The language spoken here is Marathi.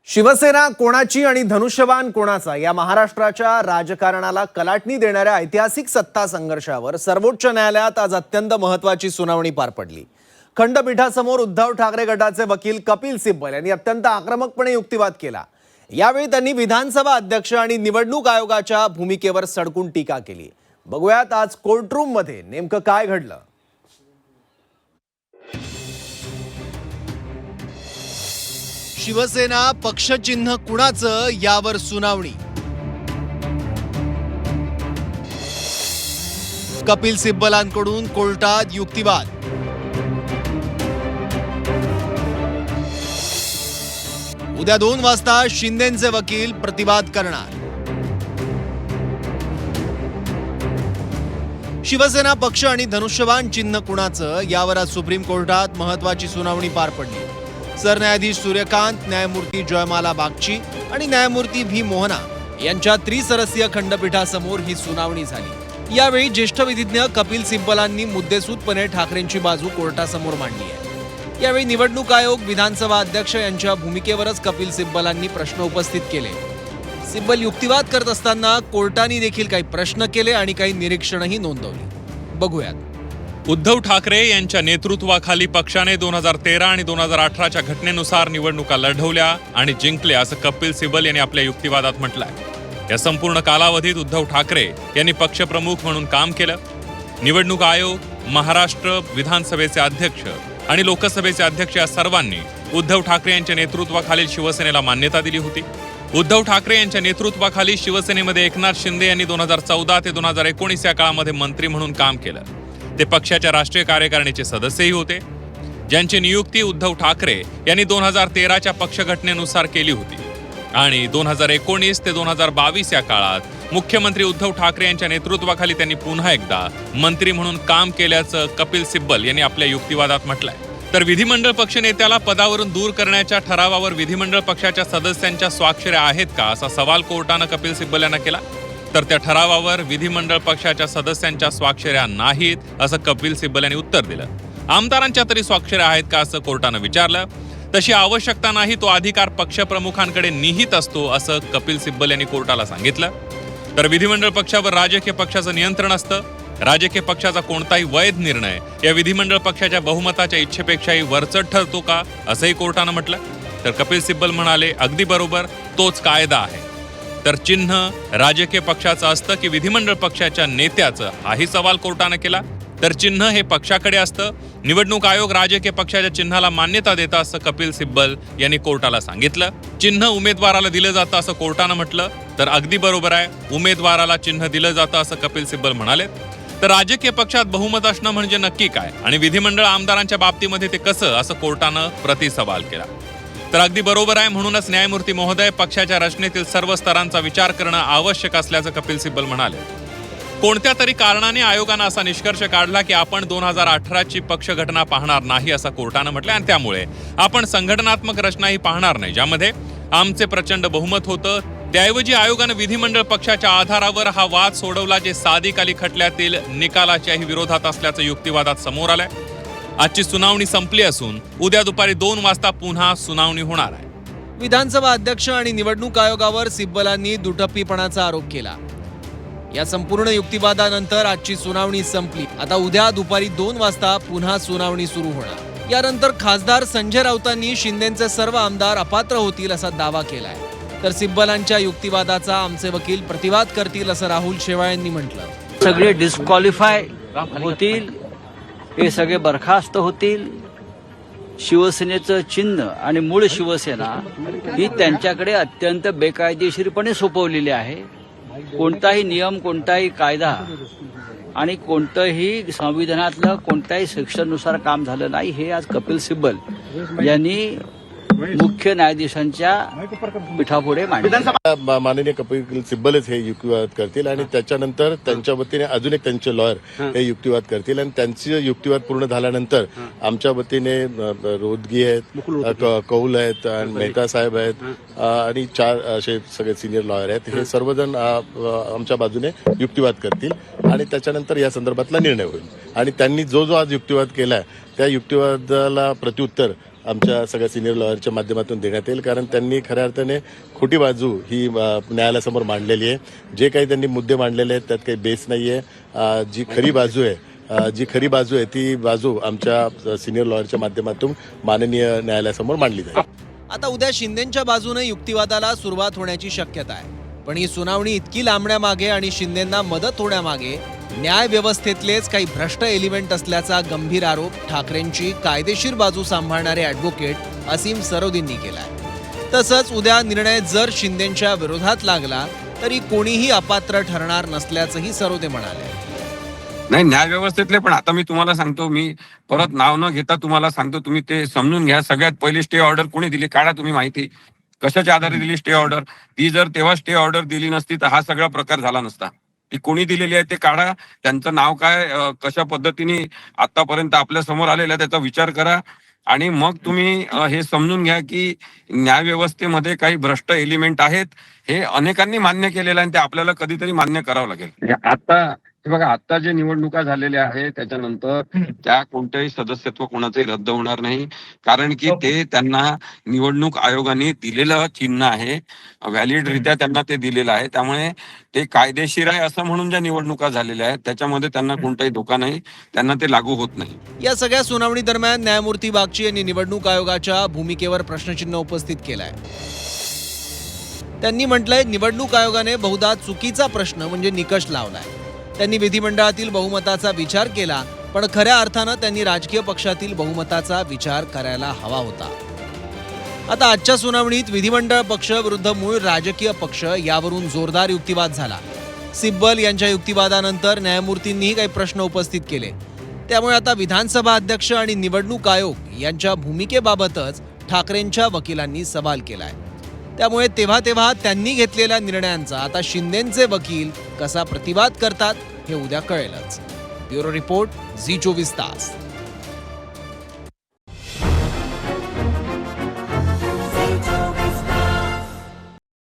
शिवसेना कोणाची आणि धनुष्यबाण कोणाचा या महाराष्ट्राच्या राजकारणाला कलाटणी देणाऱ्या ऐतिहासिक सत्ता संघर्षावर सर्वोच्च न्यायालयात आज अत्यंत महत्त्वाची सुनावणी पार पडली। खंडपीठासमोर उद्धव ठाकरे गटाचे वकील कपिल सिब्बल यांनी अत्यंत आक्रमकपणे युक्तिवाद केला। यावेळी त्यांनी विधानसभा अध्यक्ष आणि निवडणूक आयोगाच्या भूमिकेवर सडकून टीका केली। बघूयात आज कोर्टरूम मध्ये नेमकं काय घडलं। शिवसेना पक्षचिन्ह कुणाचं यावर सुनावणी। कपिल सिब्बलांकडून कोर्टात युक्तिवाद। उद्या 2 वाजता शिंदेंचे वकील प्रतिवाद करणार। शिवसेना पक्ष आणि धनुष्यबाण चिन्ह कुणाचं यावर आज सुप्रीम कोर्टात महत्त्वाची सुनावणी पार पडली। सरन्यायाधीश सूर्यकांत, न्यायमूर्ती जयमाला बागची आणि न्यायमूर्ती व्ही मोहना यांच्या त्रिसदस्यीय खंडपीठासमोर ही सुनावणी झाली। यावेळी ज्येष्ठ विधिज्ञ कपिल सिब्बलांनी मुद्देसूदपणे ठाकरेंची बाजू कोर्टासमोर मांडली आहे। यावेळी निवडणूक आयोग, विधानसभा अध्यक्ष यांच्या भूमिकेवरच कपिल सिब्बलांनी प्रश्न उपस्थित केले। सिब्बल युक्तिवाद करत असताना कोर्टाने देखील काही प्रश्न केले आणि काही निरीक्षणही नोंदवली। बघूयात। उद्धव ठाकरे यांच्या नेतृत्वाखाली पक्षाने 2013 आणि 2018च्या घटनेनुसार निवडणुका लढवल्या आणि जिंकल्या असं कपिल सिब्बल यांनी आपल्या युक्तिवादात म्हटलंय। या संपूर्ण कालावधीत उद्धव ठाकरे यांनी पक्षप्रमुख म्हणून काम केलं। निवडणूक आयोग, महाराष्ट्र विधानसभेचे अध्यक्ष आणि लोकसभेचे अध्यक्ष या सर्वांनी उद्धव ठाकरे यांच्या नेतृत्वाखालील शिवसेनेला मान्यता दिली होती। उद्धव ठाकरे यांच्या नेतृत्वाखाली शिवसेनेमध्ये एकनाथ शिंदे यांनी 2014 ते 2019 या काळामध्ये मंत्री म्हणून काम केलं। ते पक्षाच्या राष्ट्रीय कार्यकारिणीचे सदस्यही होते, ज्यांची नियुक्ती उद्धव ठाकरे यांनी 2013च्या पक्षघटनेनुसार केली होती आणि 2019 ते 2022 या काळात मुख्यमंत्री उद्धव ठाकरे यांच्या नेतृत्वाखाली त्यांनी पुन्हा एकदा मंत्री म्हणून काम केल्याचं कपिल सिब्बल यांनी आपल्या युक्तिवादात म्हटलंय। तर विधिमंडळ पक्षनेत्याला पदावरून दूर करण्याच्या ठरावावर विधिमंडळ पक्षाच्या सदस्यांच्या स्वाक्षऱ्या आहेत का असा सवाल कोर्टानं कपिल सिब्बल यांना केला। तर त्या ठरावावर विधिमंडळ पक्षाच्या सदस्यांच्या स्वाक्षऱ्या नाहीत असं कपिल सिब्बल यांनी उत्तर दिलं। आमदारांच्या तरी स्वाक्षऱ्या आहेत का असं कोर्टानं विचारलं। तशी आवश्यकता नाही, तो अधिकार पक्षप्रमुखांकडे निहित असतो असं कपिल सिब्बल यांनी कोर्टाला सांगितलं। तर विधिमंडळ पक्षावर राजकीय पक्षाचं नियंत्रण असतं। राजकीय पक्षाचा कोणताही वैध निर्णय या विधिमंडळ पक्षाच्या बहुमताच्या इच्छेपेक्षाही वरचढ ठरतो का असंही कोर्टानं म्हटलं। तर कपिल सिब्बल म्हणाले, अगदी बरोबर, तोच कायदा आहे। तर चिन्ह राजकीय पक्षाचं असतं की विधिमंडळ पक्षाच्या नेत्याचं, हाही सवाल कोर्टानं केला। तर चिन्ह हे पक्षाकडे असतं। निवडणूक आयोग राजकीय पक्षाच्या चिन्हाला मान्यता देतं असं कपिल सिब्बल यांनी कोर्टाला सांगितलं। चिन्ह उमेदवाराला दिलं जातं असं कोर्टानं म्हटलं। तर अगदी बरोबर आहे, उमेदवाराला चिन्ह दिलं जातं असं कपिल सिब्बल म्हणाले। तर राजकीय पक्षात बहुमत असणं म्हणजे नक्की काय आणि विधिमंडळ आमदारांच्या बाबतीमध्ये ते कसं असं कोर्टानं प्रतिसवाल केला। तर अगदी बरोबर आहे, म्हणूनच न्यायमूर्ती महोदय, पक्षाच्या रचनेतील सर्व स्तरांचा विचार करणं आवश्यक असल्याचं कपिल सिब्बल म्हणाले। कोणत्या तरी कारणाने आयोगानं असा निष्कर्ष काढला की आपण 2018ची पक्षघटना पाहणार नाही असं कोर्टानं म्हटलं आणि त्यामुळे आपण संघटनात्मक रचनाही पाहणार नाही, ज्यामध्ये आमचे प्रचंड बहुमत होतं। त्याऐवजी आयोगानं विधिमंडळ पक्षाच्या आधारावर हा वाद सोडवला, जे सादिक अली खटल्यातील निकालाच्याही विरोधात असल्याचं युक्तिवादात समोर आलंय। आजची सुनावणी संपली असून उद्या दुपारी 2 वाजता पुन्हा सुनावणी होणार आहे। विधानसभा अध्यक्ष आणि निवडणूक आयोगावर सिब्बलांनी दुटप्पीपणाचा आरोप केला। या संपूर्ण युक्तिवादानंतर आजची सुनावणी संपली। आता उद्या दुपारी 2 वाजता पुन्हा सुनावणी सुरू होणार। यानंतर खासदार संजय राऊतांनी शिंदेंचे सर्व आमदार अपात्र होतील असा दावा केलाय। तर सिब्बलांच्या युक्तिवादाचा आमचे वकील प्रतिवाद करतील असं राहुल शेवाळे यांनी म्हटलं। सगळे डिस्क्वालिफाय होतील, हे सगळे बरखास्त होतील। शिवसेनेचं चिन्ह आणि मूळ शिवसेना ही त्यांच्याकडे अत्यंत बेकायदेशीरपणे सोपवलेली आहे। कोणताही नियम, कोणताही कायदा आणि कोणतंही संविधानातलं कोणत्याही सेक्शननुसार काम झालं नाही, हे आज कपिल सिब्बल यांनी मुख्य न्यायाधीशांच्या पीठापुढे मांडले। माननीय कपिल सिब्बलच हे युक्तिवाद करतील आणि त्याच्यानंतर त्यांच्या वतीने अजून एक त्यांचे लॉयर हे युक्तिवाद करतील आणि त्यांचे युक्तिवाद पूर्ण झाल्यानंतर आमच्या वतीने रोदगी आहेत, कौल आहेत आणि मेहता साहेब आहेत आणि 4 असे सगळे सिनियर लॉयर आहेत, हे सर्वजण आमच्या बाजूने युक्तिवाद करतील आणि त्याच्यानंतर या संदर्भातला निर्णय होईल। आणि त्यांनी जो आज युक्तिवाद केलाय त्या युक्तिवादाला प्रत्युत्तर आमच्या सगळ्या सिनियर लॉयरच्या माध्यमातून देण्यात येईल, कारण त्यांनी खऱ्या अर्थाने खोटी बाजू ही न्यायालयासमोर मांडलेली आहे. जे काही त्यांनी मुद्दे मांडलेले आहेत त्यात काही बेस नाही आहे. जी खरी बाजू आहे ती बाजू आमच्या सिनियर लॉयरच्या माध्यमातून माननीय न्यायालयासमोर मांडली जाईल. आता उद्या शिंदेच्या बाजूने युक्तिवादाला सुरुवात होण्याची शक्यता आहे. पण ही सुनावणी इतकी लांबण्यामागे आणि शिंदेंना मदत होण्यामागे न्याय व्यवस्थेतलेच काही भ्रष्ट एलिमेंट असल्याचा गंभीर आरोप ठाकरेंची कायदेशीर बाजू सांभाळणारे ॲडव्होकेट असीम सरोदींनी केलाय. तसंच उद्या निर्णय जर शिंदेंच्या विरोधात लागला तरी कोणीही अपात्र ठरणार नसल्याचंही सरोदे म्हणाले. नाही, न्याय व्यवस्थेतले पण आता मी तुम्हाला सांगतो, मी परत नाव न घेता तुम्हाला सांगतो, तुम्ही ते समजून घ्या. सगळ्यात पहिली स्टे ऑर्डर कोणी दिली काढा तुम्ही माहिती. कशाच्या आधारे दिली स्टे ऑर्डर? ती जर तेव्हा स्टे ऑर्डर दिली नसती तर हा सगळा प्रकार झाला नसता. ती कोणी दिलेली आहे ते काढा, त्यांचं नाव काय, कशा पद्धतीने आतापर्यंत आपल्या समोर आलेलं आहे त्याचा विचार करा आणि मग तुम्ही हे समजून घ्या की न्याय व्यवस्थेमध्ये काही भ्रष्ट एलिमेंट आहेत. हे अनेकांनी मान्य केलेलं आहे आणि ते आपल्याला कधीतरी मान्य करावं लागेल. आता हे बघा, आता जे निवडणुका झालेल्या आहेत त्याच्यानंतर त्या कोणत्याही सदस्यत्व कोणाचंही रद्द होणार नाही, कारण की ते त्यांना निवडणूक आयोगाने दिलेलं चिन्ह आहे, व्हॅलिड रित्या त्यांना ते दिलेलं आहे. त्यामुळे ते कायदेशीर आहे असं म्हणून ज्या निवडणुका झालेल्या आहेत त्याच्यामध्ये त्यांना कोणताही धोका नाही, त्यांना ते लागू होत नाही. या सगळ्या सुनावणी दरम्यान न्यायमूर्ती बागची यांनी निवडणूक आयोगाच्या भूमिकेवर प्रश्नचिन्ह उपस्थित केलंय. त्यांनी म्हटलंय, निवडणूक आयोगाने बहुधा चुकीचा प्रश्न म्हणजे निकष लावलाय. त्यांनी विधिमंडळातील बहुमताचा विचार केला, पण खऱ्या अर्थानं त्यांनी राजकीय पक्षातील बहुमताचा विचार करायला हवा होता. आता आजच्या सुनावणीत विधिमंडळ पक्ष विरुद्ध मूळ राजकीय पक्ष यावरून जोरदार युक्तिवाद झाला. सिब्बल यांच्या युक्तिवादानंतर न्यायमूर्तींनीही काही प्रश्न उपस्थित केले. त्यामुळे आता विधानसभा अध्यक्ष आणि निवडणूक आयोग यांच्या भूमिकेबाबतच ठाकरेंच्या वकिलांनी सवाल केलाय. त्यामुळे तेव्हा त्यांनी घेतलेल्या निर्णयांचा आता शिंदेंचे वकील कसा प्रतिवाद करतात हे उद्या कळेलच. ब्युरो रिपोर्ट, झी 24 तास.